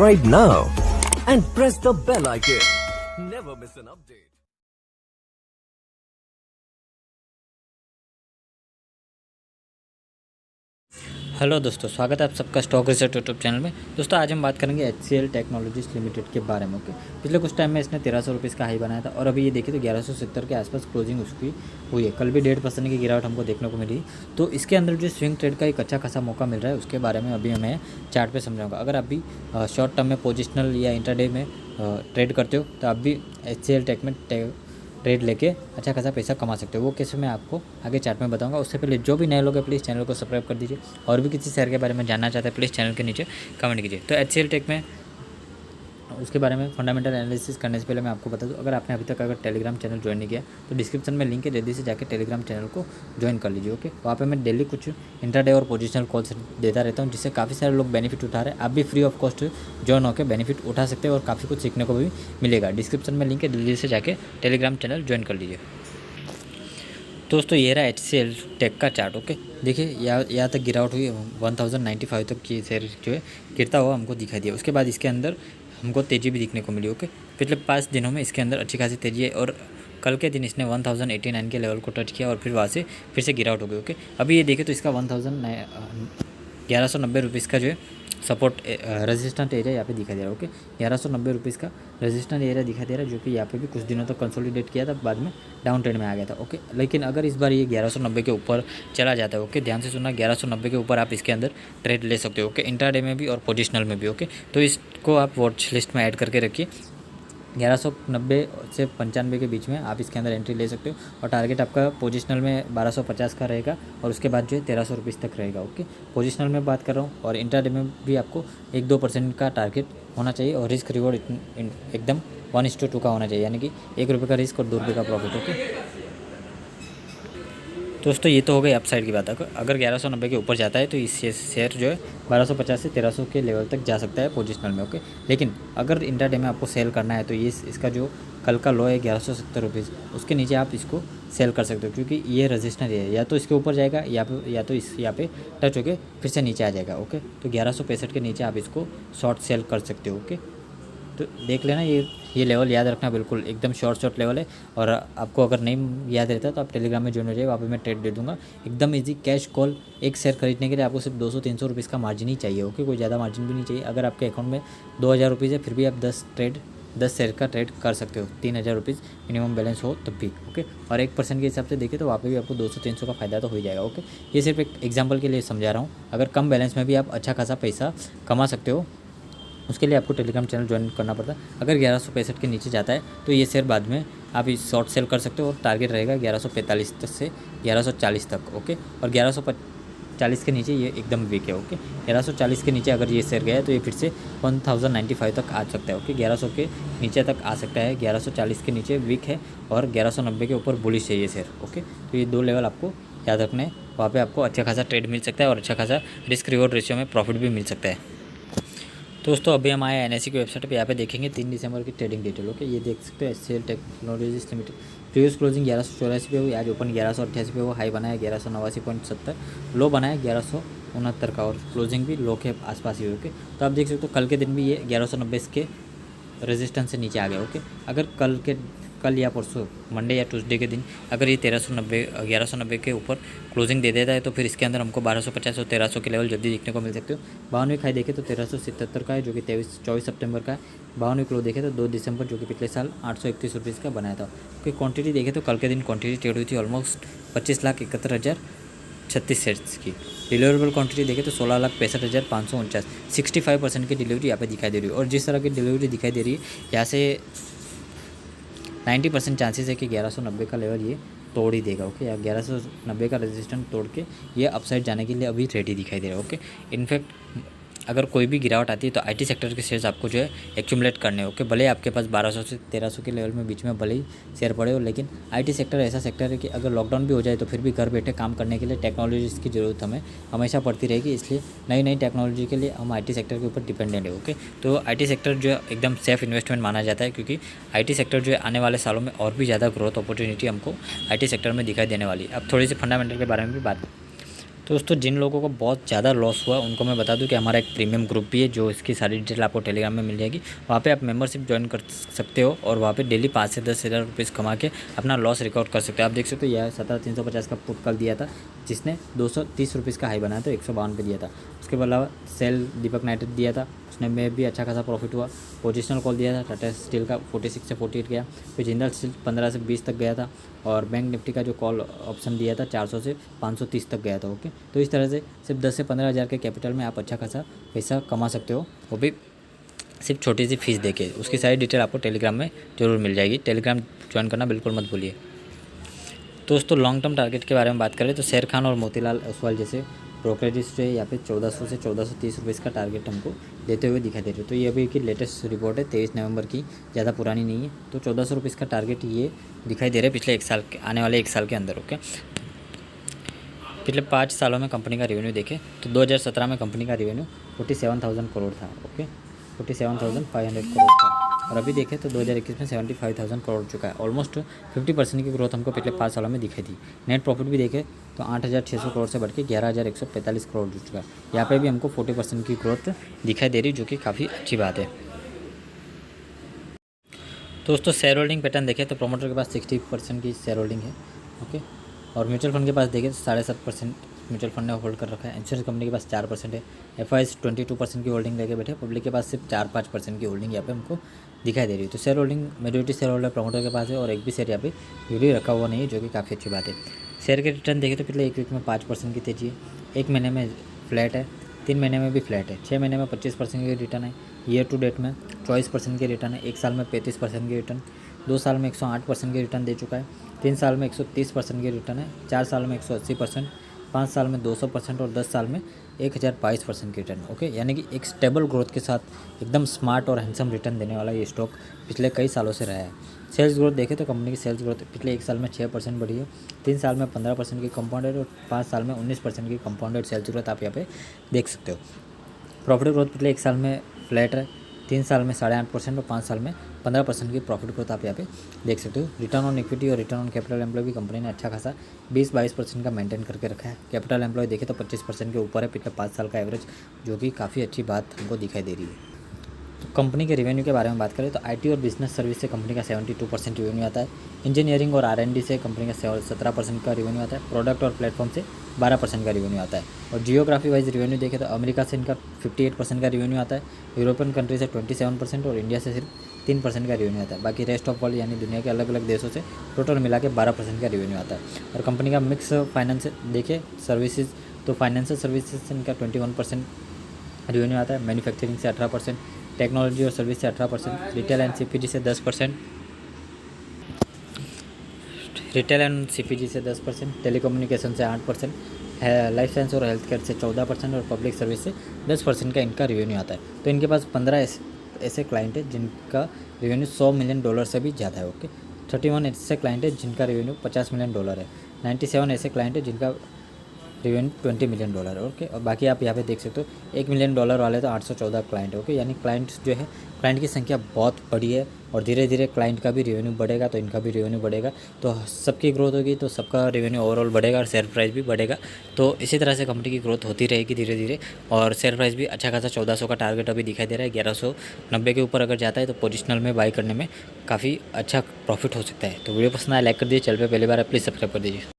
subscribe now and press the bell icon. Never miss an update. Hello दोस्तों, स्वागत है आप सबका स्टॉक रिसर्च यूट्यूब चैनल में। दोस्तों आज हम बात करेंगे HCL टेक्नोलॉजीज लिमिटेड के बारे में। ओके, पिछले कुछ टाइम में इसने 1300 रुपये का हाई बनाया था और अभी ये देखिए तो 1170 के आसपास क्लोजिंग उसकी हुई है। कल भी 1.5% की गिरावट हमको देखने को मिली। तो इसके अंदर जो स्विंग ट्रेड का एक अच्छा खासा मौका मिल रहा है उसके बारे में अभी मैं चार्ट पर समझाऊँगा। अगर आप भी शॉर्ट टर्म में पोजिशनल या इंटरडे में ट्रेड करते हो तो आप भी HCL टेक में ट्रेड लेके अच्छा खासा पैसा कमा सकते हो। वो कैसे मैं आपको आगे चार्ट में बताऊंगा। उससे पहले जो भी नए लोग हैं प्लीज़ चैनल को सब्सक्राइब कर दीजिए और भी किसी शेयर के बारे में जानना चाहते हैं प्लीज़ चैनल के नीचे कमेंट कीजिए। तो HCL टेक में उसके बारे में फंडामेंटल एनालिसिस करने से पहले मैं आपको बता दूं, अगर आपने अभी तक अगर टेलीग्राम चैनल ज्वाइन नहीं किया तो डिस्क्रिप्शन में लिंक है, जल्दी से जाकर टेलीग्राम चैनल को ज्वाइन कर लीजिए। ओके, वहाँ पे मैं डेली कुछ इंटरडे और पोजिशनल कॉल्स देता रहता हूँ जिससे काफ़ी सारे लोग बेनिफिट उठा रहे हैं। आप भी फ्री ऑफ कॉस्ट ज्वाइन होकर बेनिफिट उठा सकते हैं और काफ़ी कुछ सीखने को भी मिलेगा। डिस्क्रिप्शन में लिंक है, जल्दी से जाकर टेलीग्राम चैनल ज्वाइन कर लीजिए। दोस्तों ये रहा HCL टेक का चार्ट। ओके, देखिए यहाँ तक गिरावट हुई, 1095 तक ये शेयर जो है गिरता हुआ हमको दिखाई दिया। उसके बाद इसके अंदर हमको तेज़ी भी दिखने को मिली। ओके, पिछले 5 दिनों में इसके अंदर अच्छी खासी तेज़ी है और कल के दिन इसने 1089 के लेवल को टच किया और फिर वहाँ से फिर से गिरावट हो गई। ओके, अभी ये देखें तो इसका 1190 रुपीज़ का जो है सपोर्ट रेजिस्टेंट एरिया यहाँ पे दिखाई दे रहा है। ओके, 1190 रुपीज़ का रेजिस्टेंट एरिया दिखाई दे रहा है जो कि यहाँ पे भी कुछ दिनों तक कंसोलिडेट किया था, बाद में डाउन ट्रेंड में आ गया था। ओके, लेकिन अगर इस बार ये 1190 के ऊपर चला जाता है, ओके ध्यान से सुनना, 1190 के ऊपर आप इसके अंदर ट्रेड ले सकते हो। ओके, इंट्राडे में भी और पोजिशनल में भी। ओके, तो इसको आप वॉच लिस्ट में ऐड करके रखिए। 1190 से 95 के बीच में आप इसके अंदर एंट्री ले सकते हो और टारगेट आपका पोजिशनल में 1250 का रहेगा और उसके बाद जो है 1300 रुपीज़ तक रहेगा। ओके, पोजिशनल में बात कर रहा हूँ और इंट्राडे में भी आपको 1-2% का टारगेट होना चाहिए और रिस्क रिवॉर्ड एकदम 1:2 का होना चाहिए, यानी कि ₹1 का रिस्क और ₹2 का प्रॉफिट। ओके दोस्तों, ये तो हो गई अपसाइड की बात। अगर 1190 के ऊपर जाता है तो इस शेयर जो है 1250 से 1300 के लेवल तक जा सकता है पोजिशनल में। ओके, लेकिन अगर इंट्राडे में आपको सेल करना है तो ये इसका जो कल का लो है 1170 रुपीज़, उसके नीचे आप इसको सेल कर सकते हो क्योंकि ये रजिस्टर है, या तो इसके ऊपर जाएगा या तो इस यहाँ पे टच होके फिर से नीचे आ जाएगा। ओके, तो 1165 के नीचे आप इसको शॉर्ट सेल कर सकते हो। ओके, तो देख लेना, ये लेवल याद रखना, बिल्कुल एकदम शॉर्ट लेवल है। और आपको अगर नहीं याद रहता तो आप टेलीग्राम में ज्वाइन हो जाइए, वहाँ पे मैं ट्रेड दे दूँगा एकदम इजी। कैश कॉल एक शेयर खरीदने के लिए आपको सिर्फ 200-300 रुपीज़ का मार्जिन ही चाहिए। ओके, कोई ज़्यादा मार्जिन भी नहीं चाहिए। अगर आपके अकाउंट में 2000 रुपीज़ है फिर भी आप 10 शेयर का ट्रेड कर सकते हो, 3000 रुपीज़ मिनिमम बैलेंस हो तब भी। ओके, और 1% के हिसाब से देखें तो वहाँ पे भी आपको 200-300 का फ़ायदा तो हो ही जाएगा। ओके, ये सिर्फ एक एग्जांपल के लिए समझा रहा हूँ। अगर कम बैलेंस में भी आप अच्छा खासा पैसा कमा सकते हो, उसके लिए आपको टेलीग्राम चैनल ज्वाइन करना पड़ता है। अगर 1165 के नीचे जाता है तो ये शेयर बाद में आप इस शॉर्ट सेल कर सकते हो और टारगेट रहेगा 1145 तक से 1140 तक। ओके, और 1140 के नीचे ये एकदम वीक है। ओके, 1140 के नीचे अगर ये शेयर गया है तो ये फिर से 1095 तक आ सकता है। ओके, 1100 के नीचे तक आ सकता है। 1140 के नीचे वीक है और 1190 के ऊपर बुलिश है ये शेयर। ओके, तो ये 2 लेवल आपको याद रखना है। वहाँ पर आपको अच्छा खासा ट्रेड मिल सकता है और अच्छा खासा रिस्क रिवॉर्ड रेशियो में प्रॉफिट भी मिल सकता है। दोस्तों अभी हम आए NSE की वेबसाइट पे, यहाँ पे देखेंगे 3 दिसंबर की ट्रेडिंग डिटेल। ओके, ये देख सकते हो HCL technologies limited previous closing 1184 पे हुई, आज ओपन 1188 पे हुआ, हाई बनाया 1189.70, लो बनाया 1169 का और क्लोजिंग भी लो के आसपास ही हुई। ओके, तो आप देख सकते हो कल के दिन भी ये 1190 के रेजिस्टेंस से नीचे आ गया। ओके, अगर कल या परसों मंडे या ट्यूसडे के दिन अगर ये 1190 के ऊपर क्लोजिंग दे देता है तो फिर इसके अंदर हमको 1250 और 1300 के लेवल जल्दी देखने को मिल सकते हो। 52वीं खाई देखे तो 1377 का है जो कि 24 सितंबर का है। 52वीं क्लोज देखे तो 2 दिसंबर जो कि पिछले साल 831 रुपीज़ का बनाया था। क्योंकि क्वांटिटी देखे तो कल के दिन क्वांटिटी ट्रेड हुई थी ऑलमोस्ट 25,71,036 शेयर्स की। डिलीवरेबल क्वांटिटी देखें तो 16,65,549, 65% की डिलीवरी यहाँ पे दिखाई दे रही है। और जिस तरह की डिलीवरी दिखाई दे रही है यहाँ से 90% चांसेस है कि 1190 का लेवल ये तोड़ ही देगा। ओके, या 1190 का रेजिस्टेंस तोड़ के ये अपसाइड जाने के लिए अभी रेडी दिखाई दे रहा है। ओके, इनफैक्ट अगर कोई भी गिरावट आती है तो IT सेक्टर के शेयर्स आपको जो है एक्यूमुलेट करने हो। ओके, भले आपके पास 1200 से 1300 के लेवल में बीच में भले ही शेयर पड़े हो, लेकिन IT सेक्टर ऐसा सेक्टर है कि अगर लॉकडाउन भी हो जाए तो फिर भी घर बैठे काम करने के लिए टेक्नोलॉजीज़ की ज़रूरत हमें हमेशा पड़ती रहेगी। इसलिए नई टेक्नोलॉजी के लिए हम IT सेक्टर के ऊपर डिपेंडेंट है। ओके, तो IT सेक्टर जो है एकदम सेफ इन्वेस्टमेंट माना जाता है क्योंकि IT सेक्टर जो है आने वाले सालों में और भी ज़्यादा ग्रोथ अपॉर्चुनिटी हमको IT सेक्टर में दिखाई देने वाली है। अब थोड़ी सी फंडामेंटल के बारे में भी बात। तो दोस्तों जिन लोगों को बहुत ज़्यादा लॉस हुआ उनको मैं बता दूं कि हमारा एक प्रीमियम ग्रुप भी है, जो इसकी सारी डिटेल आपको टेलीग्राम में मिल जाएगी। वहाँ पे आप मेंबरशिप ज्वाइन कर सकते हो और वहाँ पे डेली 5 से 10 हज़ार रुपये कमा के अपना लॉस रिकॉर्ड कर सकते हो। आप देख सकते हो यह 17,350 का पुट कल दिया था, जिसने 230 रुपीज़ का हाई बनाया था, 152 पे दिया था। उसके अलावा सेल दीपक नाइट्रेट दिया था, उसने में भी अच्छा खासा प्रॉफिट हुआ। पोजिशनल कॉल दिया था टाटा स्टील का 46 से 48 गया, फिर जिंदल स्टील 15 से 20 तक गया था, और बैंक निफ्टी का जो कॉल ऑप्शन दिया था 400 से 530 तक गया था। ओके, तो इस तरह से सिर्फ 10 से 15 हज़ार के कैपिटल में आप अच्छा खासा पैसा कमा सकते हो, वो भी सिर्फ छोटी सी फीस देके। उसकी सारी डिटेल आपको टेलीग्राम में जरूर मिल जाएगी, टेलीग्राम ज्वाइन करना बिल्कुल मत भूलिए। दोस्तों लॉन्ग टर्म टारगेट के बारे में बात करें तो शेर खान और मोतीलाल ओसवाल जैसे ब्रोकरेजेस जो है यहाँ पे 1400 से 1430 रुपये का टारगेट हमको देते हुए दिखाई दे रहे हैं। तो ये अभी की लेटेस्ट रिपोर्ट है 23 नवंबर की, ज़्यादा पुरानी नहीं है। तो 1400 रुपये का टारगेट ये दिखाई दे रहा है पिछले 1 साल के, आने वाले 1 साल के अंदर। ओके, पिछले 5 सालों में कंपनी का रेवेन्यू देखें तो 2017 में कंपनी का रेवेन्यू 47,000 करोड़ था। ओके, 47,500 करोड़ था, और अभी देखें तो 2021 में 75,000 करोड़ चुका है। ऑलमोस्ट 50% की ग्रोथ हमको पिछले 5 सालों में दिखाई थी। नेट प्रॉफिट भी देखें तो 8,600 करोड़ से बढ़ के 11,145 करोड़ जुड़ चुका है। यहाँ पे भी हमको 40% की ग्रोथ दिखाई दे रही, जो कि काफ़ी अच्छी बात है। दोस्तों शेयर होल्डिंग पैटर्न देखें तो प्रोमोटर के पास 60% की शेयर होल्डिंग है। ओके, और म्यूचुअल फंड के पास देखें तो 7.5% म्यूचुअल फंड ने होल्ड कर रखा है। इंश्योरेंस कंपनी के पास 4% है। FIs 22% की होल्डिंग लेके बैठे। पब्लिक के पास सिर्फ 4-5% की होल्डिंग यहाँ पे हमको दिखाई दे रही है। तो share holding majority share holder promoter के पास है, और एक भी शेयर यहाँ पे यूली रखा हुआ नहीं है, जो कि काफ़ी अच्छी बात है। शेयर के रिटर्न देखें तो पिछले 1 वीक में 5% की तेजी है, 1 महीने में फ्लैट है, 3 महीने में भी फ्लैट है, 6 महीने में 25% की रिटर्न है, ईयर टू डेट में 24% की रिटर्न है, 1 साल में 35% की रिटर्न, 2 साल में 108% की रिटर्न दे चुका है, 3 साल में 130% की रिटर्न है, 4 साल में 180%, 5 साल में 200% और 10 साल में 1022% की रिटर्न। ओके, यानी कि एक स्टेबल ग्रोथ के साथ एकदम स्मार्ट और हैंडसम रिटर्न देने वाला ये स्टॉक पिछले कई सालों से रहा है। सेल्स ग्रोथ देखें तो कंपनी की सेल्स ग्रोथ पिछले 1 साल में 6% बढ़ी है, 3 साल में 15% की कंपाउंडेड और 5 साल में 19% की कंपाउंडेड सेल्स ग्रोथ आप यहाँ पे देख सकते हो। प्रॉफिट ग्रोथ पिछले 1 साल में फ्लैट है, 3 साल में 8.5% और 5 साल में 15% की प्रॉफिट ग्रोथ आप यहाँ पे देख सकते हो। रिटर्न ऑन इक्विटी और रिटर्न ऑन कैपिटल एम्प्लॉय भी कंपनी ने अच्छा खासा 20-22% का मेंटेन करके रखा है। कैपिटल एम्प्लॉय देखें तो 25% के ऊपर है पिछले 5 साल का एवरेज, जो कि काफ़ी अच्छी बात हमको दिखाई दे रही है। तो कंपनी के रेवेन्यू के बारे में बात करें तो IT और बिजनेस सर्विस से कंपनी का 72% रेवेन्यू आता है। इंजीनियरिंग और R&D से कंपनी का 17% का रेवेन्यू आता है। प्रोडक्ट और प्लेटफॉर्म से 12% का रेवेन्यू आता है। और जियोग्राफी वाइज रेवेन्यू देखें तो अमेरिका से इनका 58% का रेवेन्यू आता है, यूरोपियन कंट्री से 27% और इंडिया से सिर्फ 3% का रेवेन्यू आता है। बाकी रेस्ट ऑफ वर्ल्ड यानी दुनिया के अलग अलग देशों से टोटल मिला के 12% का रेवेन्यू आता है। और कंपनी का मिक्स फाइनेंस देखें सर्विसेज तो फाइनेंशियल सर्विसेज से इनका 21% रेवेन्यू आता है, मैन्युफैक्चरिंग से 18%, टेक्नोलॉजी और सर्विस से 18%, रिटेल एंड CPG से 10%, टेलीकम्युनिकेशन से 8%, लाइफ साइंस और हेल्थ केयर से 14% और पब्लिक सर्विस से 10% का इनका रेवेन्यू आता है। तो इनके पास 15 ऐसे क्लाइंट है जिनका रेवेन्यू $100 मिलियन से भी ज़्यादा है। ओके, 31 ऐसे क्लाइंट है जिनका रेवेन्यू $50 मिलियन है, 97 ऐसे क्लाइंट है जिनका रेवेन्यू $20 मिलियन है। ओके, और बाकी आप यहाँ पे देख सकते हो $1 मिलियन वाले तो 814 क्लाइंट है। ओके, यानी क्लाइंट जो है क्लाइंट की संख्या बहुत बड़ी है, और धीरे धीरे क्लाइंट का भी रेवेन्यू बढ़ेगा तो इनका भी रेवेन्यू बढ़ेगा, तो सबकी ग्रोथ होगी तो सबका रेवेन्यू ओवरऑल बढ़ेगा और शेयर प्राइस भी बढ़ेगा। तो इसी तरह से कंपनी की ग्रोथ होती रहेगी धीरे धीरे, और शेयर प्राइस भी अच्छा खासा 1400 का टारगेट अभी दिखाई दे रहा है। 1190 के ऊपर अगर जाता है तो पोजिशनल में बाई करने में काफ़ी अच्छा प्रॉफिट हो सकता है। तो वीडियो पसंद आया लाइक कर दीजिए, चैनल पे पहली बार है प्लीज़ सब्सक्राइब कर दीजिए।